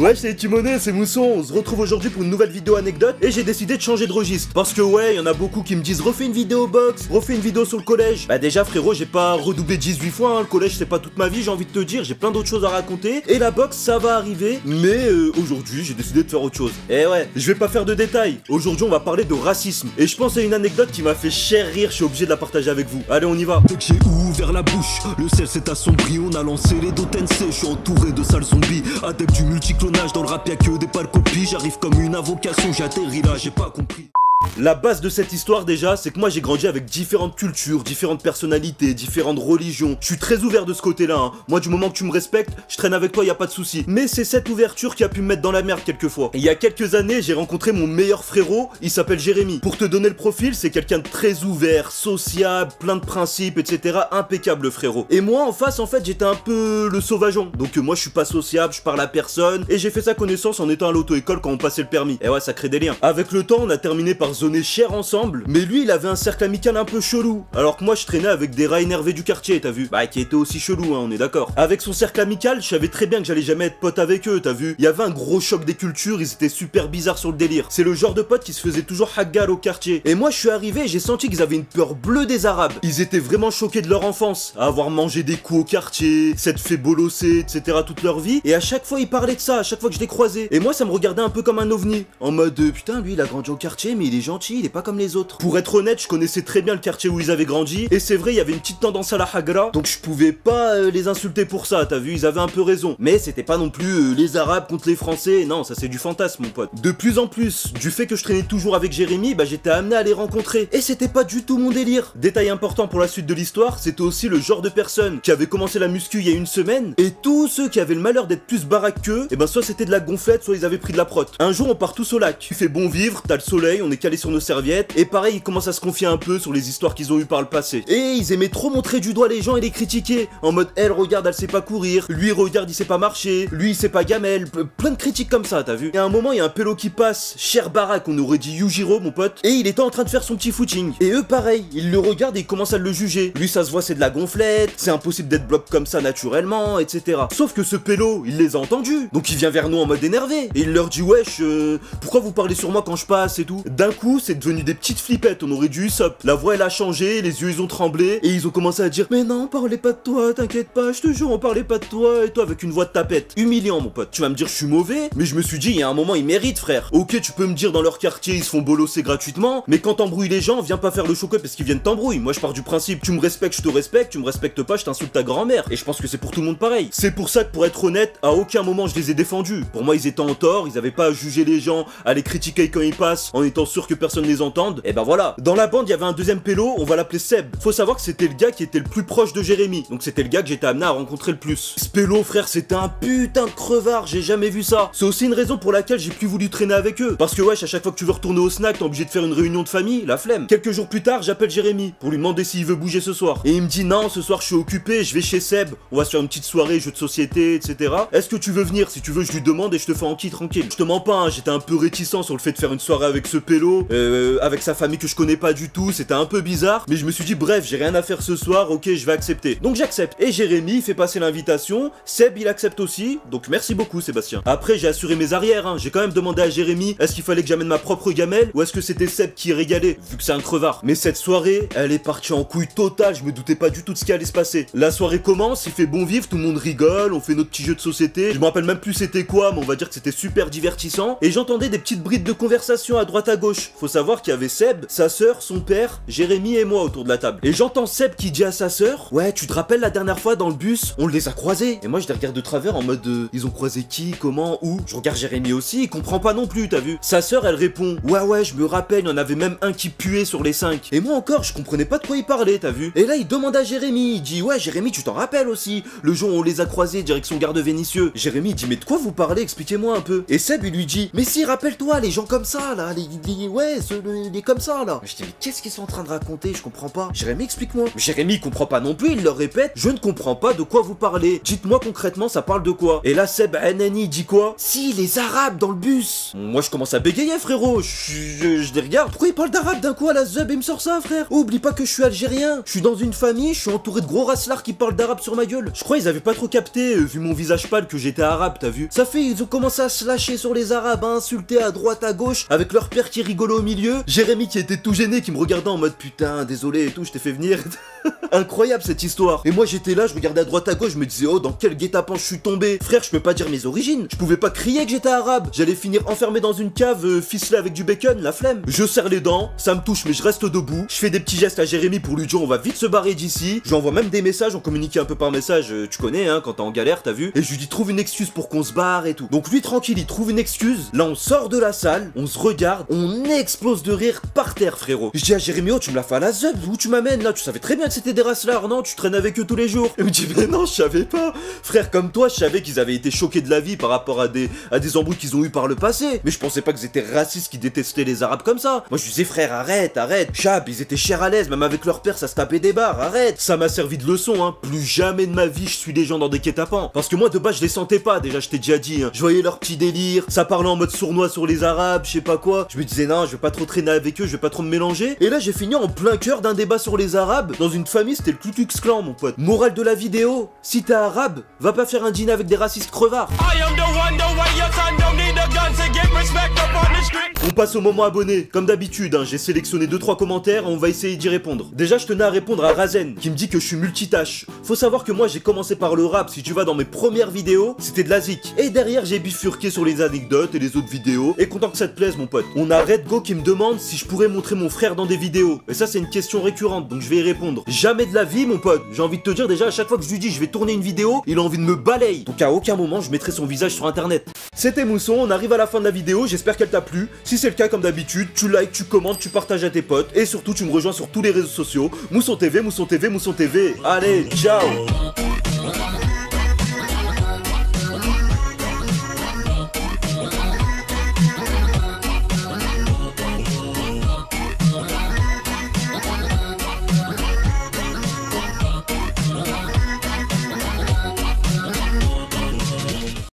Ouais, c'est Timoné, c'est Mousson, on se retrouve aujourd'hui pour une nouvelle vidéo anecdote et j'ai décidé de changer de registre. Parce que ouais, y en a beaucoup qui me disent refais une vidéo box, refais une vidéo sur le collège. Bah déjà frérot, j'ai pas redoublé 18 fois, hein. Le collège c'est pas toute ma vie, j'ai envie de te dire, j'ai plein d'autres choses à raconter. Et la box ça va arriver, mais aujourd'hui j'ai décidé de faire autre chose. Et ouais, je vais pas faire de détails, aujourd'hui on va parler de racisme. Et je pense à une anecdote qui m'a fait cher rire, je suis obligé de la partager avec vous. Allez on y va. Dès que j'ai ouvert la bouche, le ciel s'est assombri, on a lancé les Dotense, je suis entouré de sales zombies, adepte du multiclonage, dans le rap y'a que des pâles copies, j'arrive comme une invocation, j'atterris là, j'ai pas compris. La base de cette histoire déjà, c'est que moi j'ai grandi avec différentes cultures, différentes personnalités, différentes religions. Je suis très ouvert de ce côté-là, hein. Moi du moment que tu me respectes, je traîne avec toi, y a pas de souci. Mais c'est cette ouverture qui a pu me mettre dans la merde quelquefois. Et il y a quelques années, j'ai rencontré mon meilleur frérot, il s'appelle Jérémy. Pour te donner le profil, c'est quelqu'un de très ouvert, sociable, plein de principes, etc. Impeccable le frérot. Et moi en face, en fait, j'étais un peu le sauvageon. Donc moi je suis pas sociable, je parle à personne. Et j'ai fait sa connaissance en étant à l'auto-école quand on passait le permis. Et ouais, ça crée des liens. Avec le temps, on a terminé par zoner cher ensemble, mais lui il avait un cercle amical un peu chelou, alors que moi je traînais avec des rats énervés du quartier, t'as vu? Bah qui étaient aussi chelous, hein, on est d'accord. Avec son cercle amical, je savais très bien que j'allais jamais être pote avec eux, t'as vu? Il y avait un gros choc des cultures, ils étaient super bizarres sur le délire. C'est le genre de pote qui se faisait toujours haggar au quartier. Et moi je suis arrivé et j'ai senti qu'ils avaient une peur bleue des arabes. Ils étaient vraiment choqués de leur enfance, à avoir mangé des coups au quartier, s'être fait bolosser, etc. toute leur vie, et à chaque fois ils parlaient de ça, à chaque fois que je les croisais. Et moi ça me regardait un peu comme un ovni, en mode putain lui il a grandi au quartier mais il est gentil, il est pas comme les autres. Pour être honnête, je connaissais très bien le quartier où ils avaient grandi, et c'est vrai, il y avait une petite tendance à la hagra, donc je pouvais pas les insulter pour ça, t'as vu, ils avaient un peu raison. Mais c'était pas non plus les Arabes contre les Français, non, ça c'est du fantasme mon pote. De plus en plus, du fait que je traînais toujours avec Jérémy, bah j'étais amené à les rencontrer, et c'était pas du tout mon délire. Détail important pour la suite de l'histoire, c'était aussi le genre de personne qui avait commencé la muscu il y a une semaine, et tous ceux qui avaient le malheur d'être plus baraque qu'eux, et ben soit c'était de la gonflette, soit ils avaient pris de la prot. Un jour on part tous au lac, il fait bon vivre, t'as le soleil, on est calé sur nos serviettes, et pareil, ils commencent à se confier un peu sur les histoires qu'ils ont eues par le passé. Et ils aimaient trop montrer du doigt les gens et les critiquer. En mode, elle regarde, elle sait pas courir. Lui regarde, il sait pas marcher. Lui, il sait pas gamelle. Plein de critiques comme ça, t'as vu? Et à un moment, il y a un pélo qui passe, cher baraque, on aurait dit Yujiro, mon pote. Et il était en train de faire son petit footing. Et eux, pareil, ils le regardent et ils commencent à le juger. Lui, ça se voit, c'est de la gonflette. C'est impossible d'être bloc comme ça naturellement, etc. Sauf que ce pélo, il les a entendus. Donc il vient vers nous en mode énervé. Et il leur dit, wesh, pourquoi vous parlez sur moi quand je passe et tout? D'un coup, c'est devenu des petites flippettes, on aurait dû Usopp. La voix elle a changé, les yeux ils ont tremblé, et ils ont commencé à dire mais non, parlez pas de toi, t'inquiète pas, je te jure, on parlait pas de toi, et toi avec une voix de tapette. Humiliant mon pote. Tu vas me dire je suis mauvais, mais je me suis dit il y a un moment ils méritent frère. Ok, tu peux me dire dans leur quartier ils se font bolosser gratuitement, mais quand t'embrouilles les gens, viens pas faire le choqué parce qu'ils viennent t'embrouiller. Moi je pars du principe, tu me respectes, je te respecte, tu me respectes pas, je t'insulte ta grand-mère. Et je pense que c'est pour tout le monde pareil. C'est pour ça que pour être honnête, à aucun moment je les ai défendus. Pour moi ils étaient en tort, ils avaient pas à juger les gens, à les critiquer quand ils passent, en étant sûr que personne les entende. Et ben voilà. Dans la bande, il y avait un deuxième pélo, on va l'appeler Seb. Faut savoir que c'était le gars qui était le plus proche de Jérémy. Donc c'était le gars que j'étais amené à rencontrer le plus. Ce pélo, frère, c'était un putain de crevard, j'ai jamais vu ça. C'est aussi une raison pour laquelle j'ai plus voulu traîner avec eux. Parce que wesh, à chaque fois que tu veux retourner au snack, t'es obligé de faire une réunion de famille, la flemme. Quelques jours plus tard, j'appelle Jérémy pour lui demander s'il veut bouger ce soir. Et il me dit non, ce soir je suis occupé, je vais chez Seb, on va se faire une petite soirée, jeux de société, etc. Est-ce que tu veux venir? Si tu veux, je lui demande et je te fais en qui tranquille. Je te mens pas, hein, j'étais un peu réticent sur le fait de faire une soirée avec ce pélo, avec sa famille que je connais pas du tout, c'était un peu bizarre, mais je me suis dit bref, j'ai rien à faire ce soir, ok, je vais accepter. Donc j'accepte. Et Jérémy fait passer l'invitation, Seb il accepte aussi, donc merci beaucoup Sébastien. Après j'ai assuré mes arrières, hein. J'ai quand même demandé à Jérémy est-ce qu'il fallait que j'amène ma propre gamelle ou est-ce que c'était Seb qui régalait, vu que c'est un crevard. Mais cette soirée, elle est partie en couille totale, je me doutais pas du tout de ce qui allait se passer. La soirée commence, il fait bon vivre, tout le monde rigole, on fait notre petit jeu de société, je me rappelle même plus c'était quoi, mais on va dire que c'était super divertissant, et j'entendais des petites brides de conversation à droite à gauche. Faut savoir qu'il y avait Seb, sa sœur, son père, Jérémy et moi autour de la table. Et j'entends Seb qui dit à sa sœur ouais, tu te rappelles la dernière fois dans le bus, on les a croisés. Et moi je les regarde de travers en mode ils ont croisé qui, comment, où? Je regarde Jérémy aussi, il comprend pas non plus, t'as vu? Sa sœur elle répond ouais, je me rappelle, il y en avait même un qui puait sur les 5. Et moi encore, je comprenais pas de quoi il parlait, t'as vu? Et là il demande à Jérémy, il dit ouais Jérémy, tu t'en rappelles aussi, le jour où on les a croisés direction Gare de Vénissieux. Jérémy dit mais de quoi vous parlez, expliquez-moi un peu. Et Seb il lui dit mais si, rappelle-toi, les gens comme ça là, ouais, il est comme ça là. Je dis mais qu'est-ce qu'ils sont en train de raconter, je comprends pas. Jérémy, explique-moi. Jérémy comprend pas non plus, il leur répète, je ne comprends pas de quoi vous parlez. Dites-moi concrètement, ça parle de quoi? Et là Seb Anani dit quoi? Si, les arabes dans le bus. Moi je commence à bégayer frérot, je les regarde. Pourquoi il parle d'arabe d'un coup à la Zeb et il me sort ça frère? Oh, oublie pas que je suis algérien, je suis dans une famille, je suis entouré de gros raslards qui parlent d'arabe sur ma gueule. Je crois ils avaient pas trop capté, vu mon visage pâle, que j'étais arabe, t'as vu? Ça fait, ils ont commencé à se lâcher sur les arabes, à insulter à droite à gauche, avec leur père qui rigole au milieu. Jérémy qui était tout gêné, qui me regardait en mode putain, désolé et tout, je t'ai fait venir. Incroyable cette histoire. Et moi j'étais là, je regardais à droite à gauche, je me disais oh dans quel guet-apens je suis tombé. Frère, je peux pas dire mes origines, je pouvais pas crier que j'étais arabe. J'allais finir enfermé dans une cave ficelé avec du bacon, la flemme. Je serre les dents, ça me touche mais je reste debout. Je fais des petits gestes à Jérémy pour lui dire on va vite se barrer d'ici. J'envoie même des messages, on communiquait un peu par message, tu connais hein, quand t'es en galère, t'as vu. Et je lui dis trouve une excuse pour qu'on se barre et tout. Donc lui tranquille, il trouve une excuse. Là on sort de la salle, on se regarde, on explose de rire par terre frérot. Je dis à Jérémy oh tu me l'as fait à la Zeb, où tu m'amènes là? Tu savais très bien que c'était des raslards, non? Tu traînes avec eux tous les jours. Il me dit mais non, je savais pas. Frère, comme toi, je savais qu'ils avaient été choqués de la vie par rapport à des embrouilles qu'ils ont eu par le passé. Mais je pensais pas qu'ils étaient racistes, qu'ils détestaient les arabes comme ça. Moi je disais frère, arrête. Chab, ils étaient chers à l'aise, même avec leur père, ça se tapait des barres, arrête. Ça m'a servi de leçon, hein. Plus jamais de ma vie je suis des gens dans des guet-apens. Parce que moi de base je les sentais pas, déjà je t'ai déjà dit, hein. Je voyais leur petit délire, ça parlait en mode sournois sur les arabes, je sais pas quoi. Je me disais non, je vais pas trop traîner avec eux, je vais pas trop me mélanger. Et là j'ai fini en plein cœur d'un débat sur les arabes. Dans une famille, c'était le Ku Klux Klan, mon pote. Morale de la vidéo, si t'es arabe, va pas faire un dîner avec des racistes crevards. On passe au moment abonné. Comme d'habitude, hein, j'ai sélectionné 2-3 commentaires et on va essayer d'y répondre. Déjà, je tenais à répondre à Razen, qui me dit que je suis multitâche. Faut savoir que moi, j'ai commencé par le rap. Si tu vas dans mes premières vidéos, c'était de la zik. Et derrière, j'ai bifurqué sur les anecdotes et les autres vidéos. Et content que ça te plaise, mon pote. On a Redgo qui me demande si je pourrais montrer mon frère dans des vidéos. Et ça, c'est une question récurrente, donc je vais y répondre. Jamais de la vie, mon pote. J'ai envie de te dire déjà, à chaque fois que je lui dis je vais tourner une vidéo, il a envie de me balayer. Donc à aucun moment, je mettrai son visage sur internet. C'était Mousson, on arrive à la fin de la vidéo, j'espère qu'elle t'a plu. Si c'est le cas, comme d'habitude, tu likes, tu commentes, tu partages à tes potes. Et surtout, tu me rejoins sur tous les réseaux sociaux. Mousson TV, Mousson TV, Mousson TV. Allez, ciao!